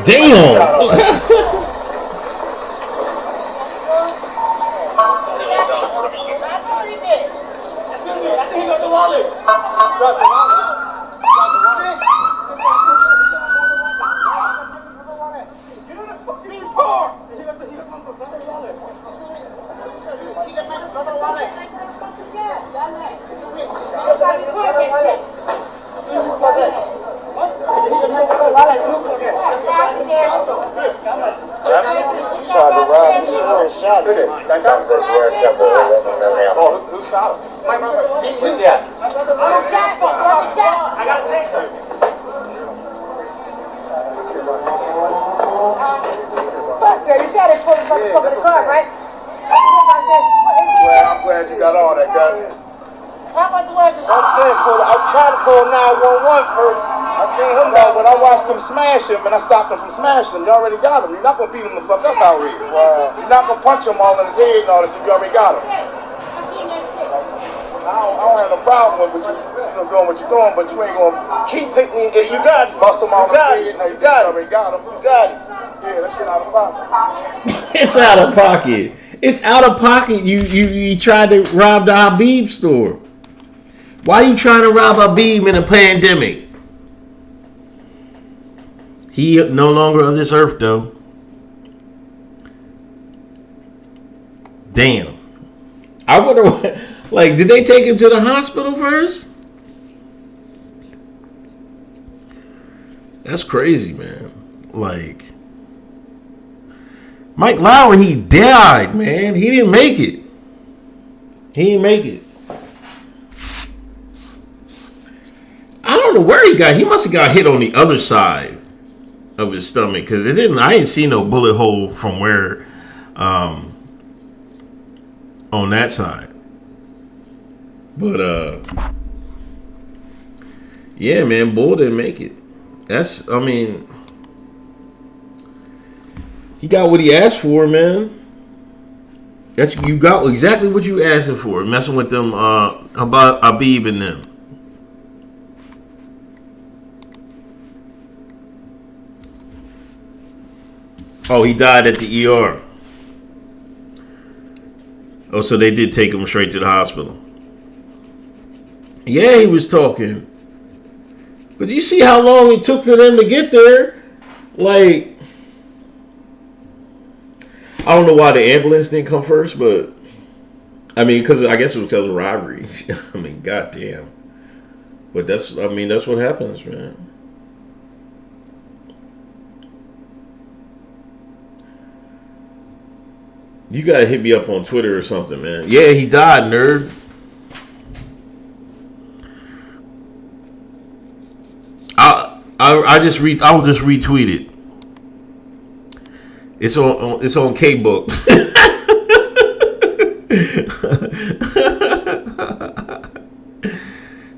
Damn. Who shot him? My brother. Who's that? I got a taser. Fuck, girl, you got it for the car, right? Well, I'm glad you got all that, guys. How about the weapon? I'm trying to call 911 first. I seen him No, but I watched him smash him and I stopped him from smashing him. You already got him. You're not gonna beat him the fuck up out here. Wow. You're not gonna punch him all in his head and all that shit. You already got him. I don't have no problem with you doing what you're doing, but you ain't gonna keep hitting me. You got it. bust him all in his head. No, You got it. already got him. You got it. Yeah, that shit out of pocket. It's out of pocket. It's out of pocket. You tried to rob the Habib store. Why you trying to rob Habib in a pandemic? He no longer of this earth, though. Damn. I wonder what. Like, did they take him to the hospital first? That's crazy, man. Like, Mike Lowry, he died, man. He didn't make it. He didn't make it. I don't know where he got. He must have got hit on the other side of his stomach because it didn't. I didn't see no bullet hole from where, on that side. But yeah, man, Bull didn't make it. That's. I mean, he got what he asked for, man. That's you got exactly what you asked him for. Messing with them about Habib and them. Oh, he died at the ER. Oh, so they did take him straight to the hospital. Yeah, he was talking. But you see how long it took for them to get there? Like, I don't know why the ambulance didn't come first, but I mean, because I guess it was because of robbery. I mean, goddamn. But that's what happens, man. You gotta hit me up on Twitter or something, man. Yeah, he died, nerd. I'll just retweet it. It's on K-Book.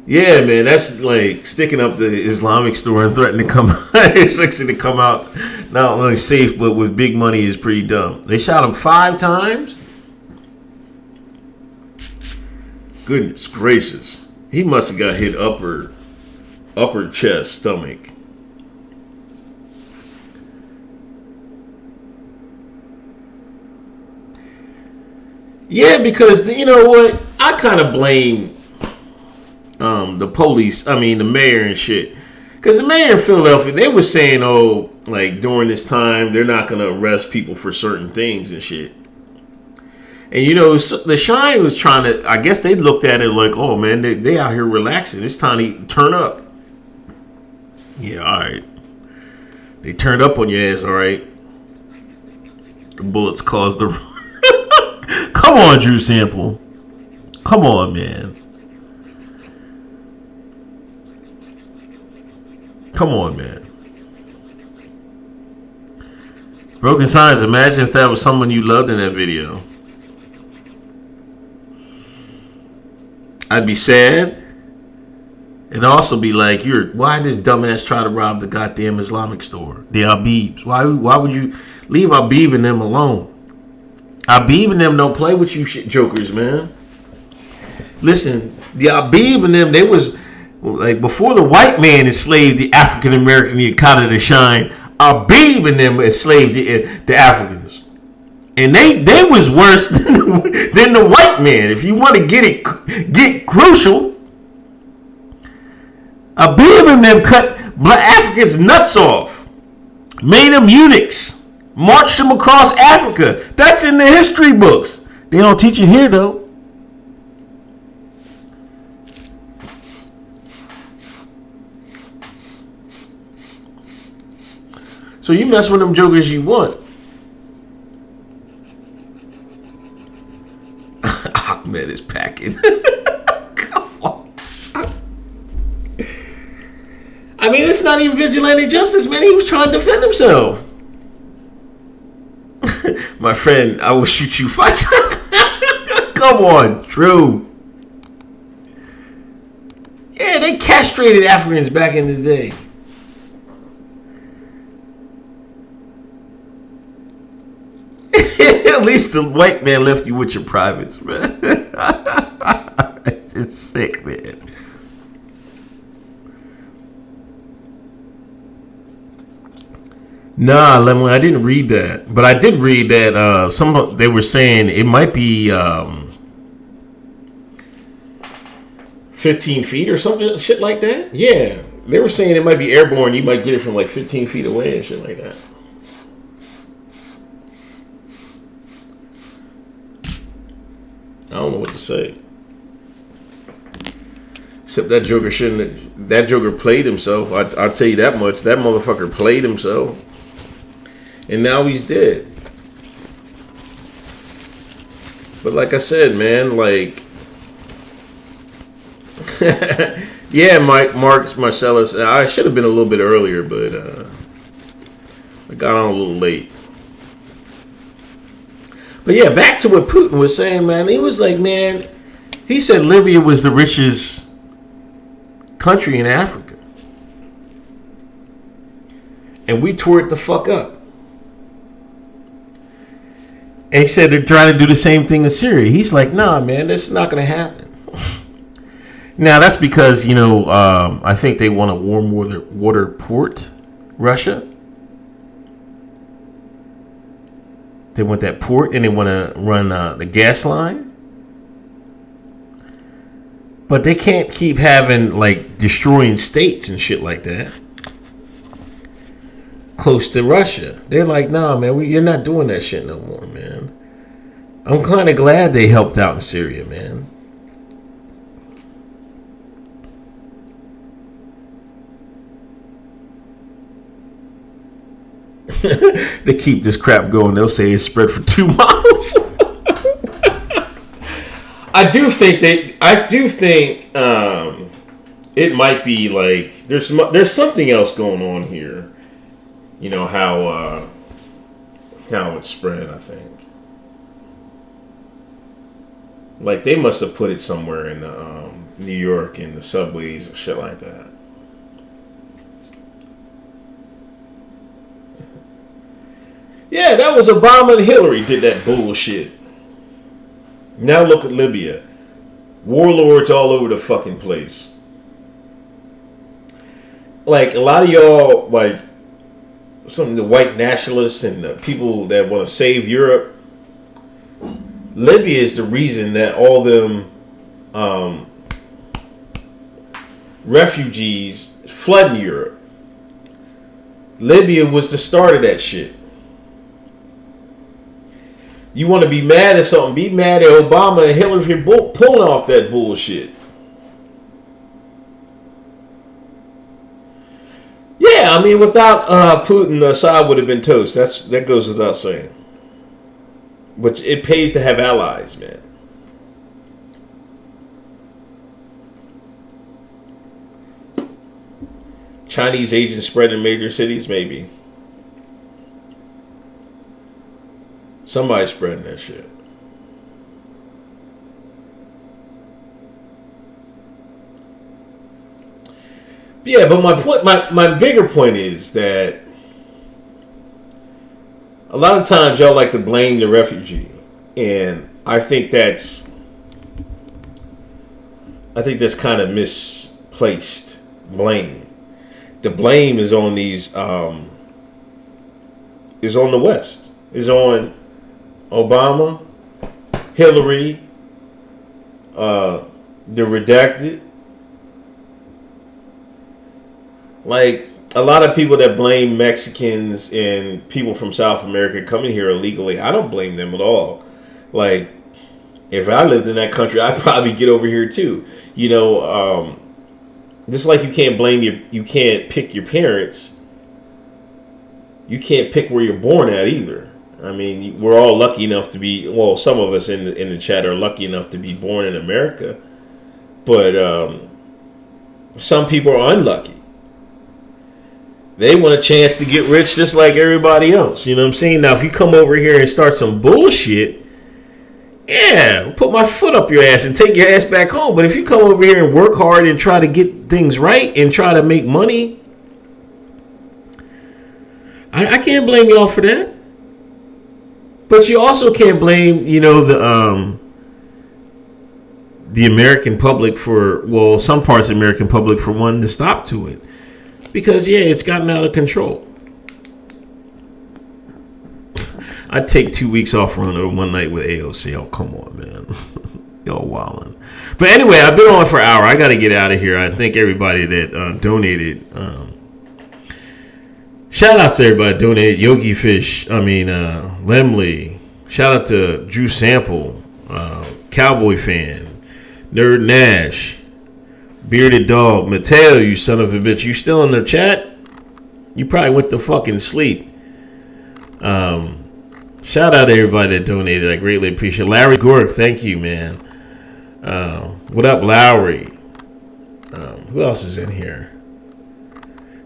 Yeah, man, that's like sticking up the Islamic store and threatening to come out not only safe but with big money is pretty dumb. They shot him 5 times. Goodness gracious, he must have got hit upper chest, stomach. Yeah, because you know what, I kind of blame the police, the mayor and shit. Because the mayor in Philadelphia, they were saying, oh, like during this time, they're not going to arrest people for certain things and shit. And you know, the Shine was trying to, I guess they looked at it like, oh man, they out here relaxing. It's time to turn up. Yeah, all right. They turned up on your ass, all right. The bullets caused the... Come on, Drew Sample. Come on, man. Come on, man. Broken Signs, imagine if that was someone you loved in that video. I'd be sad. It'd also be like, why did this dumbass try to rob the goddamn Islamic store? The Habibs. Why would you leave Habib and them alone? Habib and them don't play with you shit jokers, man. Listen, the Habib and them, they was like before the white man enslaved the African American, the Akata to Shine. Habib and them enslaved the Africans, and they was worse than the white man. If you want to get crucial, Habib and them cut black Africans' nuts off, made them eunuchs. Marched them across Africa. That's in the history books. They don't teach it here, though. So you mess with them jokers you want. Ahmed is packing. Come on. I mean, it's not even vigilante justice, man. He was trying to defend himself. My friend, I will shoot you 5 times. Come on, true. Yeah, they castrated Africans back in the day. At least the white man left you with your privates, man. It's sick, man. Nah, Lemon, I didn't read that, but I did read that they were saying it might be 15 feet or something, shit like that. Yeah, they were saying it might be airborne. You might get it from like 15 feet away and shit like that. I don't know what to say. Except that Joker played himself. I'll tell you that much. That motherfucker played himself. And now he's dead. But like I said, man, like... yeah, Marcellus, I should have been a little bit earlier, but I got on a little late. But yeah, back to what Putin was saying, man. He was like, man, he said Libya was the richest country in Africa. And we tore it the fuck up. And he said they're trying to do the same thing in Syria. He's like, nah, man, this is not going to happen. Now, that's because, you know, I think they want a warm water port, Russia. They want that port and they want to run the gas line. But they can't keep having, like, destroying states and shit like that. close to Russia. They're like, nah, man, you're not doing that shit no more, man. I'm kind of glad they helped out in Syria, man. They keep this crap going. They'll say it's spread for 2 miles. I do think it might be like there's something else going on here. You know how it's spread. I think like they must have put it somewhere in New York in the subways or shit like that. Yeah, that was Obama and Hillary did that bullshit. Now look at Libya. Warlords all over the fucking place. Like, a lot of y'all, like, some of the white nationalists and the people that want to save Europe, Libya is the reason that all them refugees flooding Europe. Libya was the start of that shit. You want to be mad at something, be mad at Obama and Hillary pulling off that bullshit. Yeah, I mean, without Putin, Assad would have been toast. That goes without saying. But it pays to have allies, man. Chinese agents spread in major cities, maybe. Somebody's spreading that shit. Yeah, but my point, my bigger point is that a lot of times y'all like to blame the refugee, and I think that's kind of misplaced blame. The blame is on is on the West, is on Obama, Hillary, the redacted. Like, a lot of people that blame Mexicans and people from South America coming here illegally, I don't blame them at all. Like, if I lived in that country, I'd probably get over here too. You know, just like you can't pick your parents, you can't pick where you're born at either. I mean, we're all lucky enough to be, well, some of us in the chat are lucky enough to be born in America. But some people are unlucky. They want a chance to get rich just like everybody else. You know what I'm saying? Now, if you come over here and start some bullshit, yeah, I'll put my foot up your ass and take your ass back home. But if you come over here and work hard and try to get things right and try to make money, I can't blame y'all for that. But you also can't blame, you know, the American public for, well, some parts of the American public for wanting to stop to it. Because, yeah, it's gotten out of control. I'd take 2 weeks off Rona one night with AOC. Oh, come on, man. Y'all wildin'. But anyway, I've been on for an hour. I got to get out of here. I thank everybody that donated. Shout out to everybody that donated. Yogi Fish. Lemley. Shout out to Drew Sample. Cowboy Fan. Nerd Nash. Bearded Dog. Mateo, you son of a bitch. You still in the chat? You probably went to fucking sleep. Shout out to everybody that donated. I greatly appreciate it. Larry Gork, thank you, man. What up, Lowry? Who else is in here?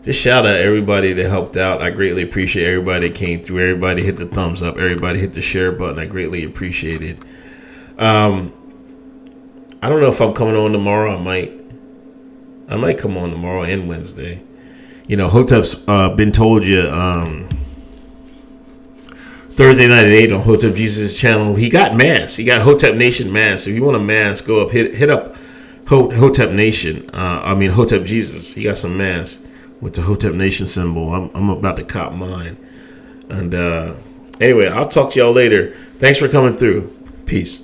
Just shout out everybody that helped out. I greatly appreciate everybody that came through. Everybody hit the thumbs up. Everybody hit the share button. I greatly appreciate it. I don't know if I'm coming on tomorrow. I might come on tomorrow and Wednesday. You know, Hotep's been told you Thursday night at 8 on Hotep Jesus' channel. He got masks. He got Hotep Nation masks. If you want a mask, go up, hit up Hotep Nation. Hotep Jesus. He got some masks with the Hotep Nation symbol. I'm about to cop mine. And anyway, I'll talk to y'all later. Thanks for coming through. Peace.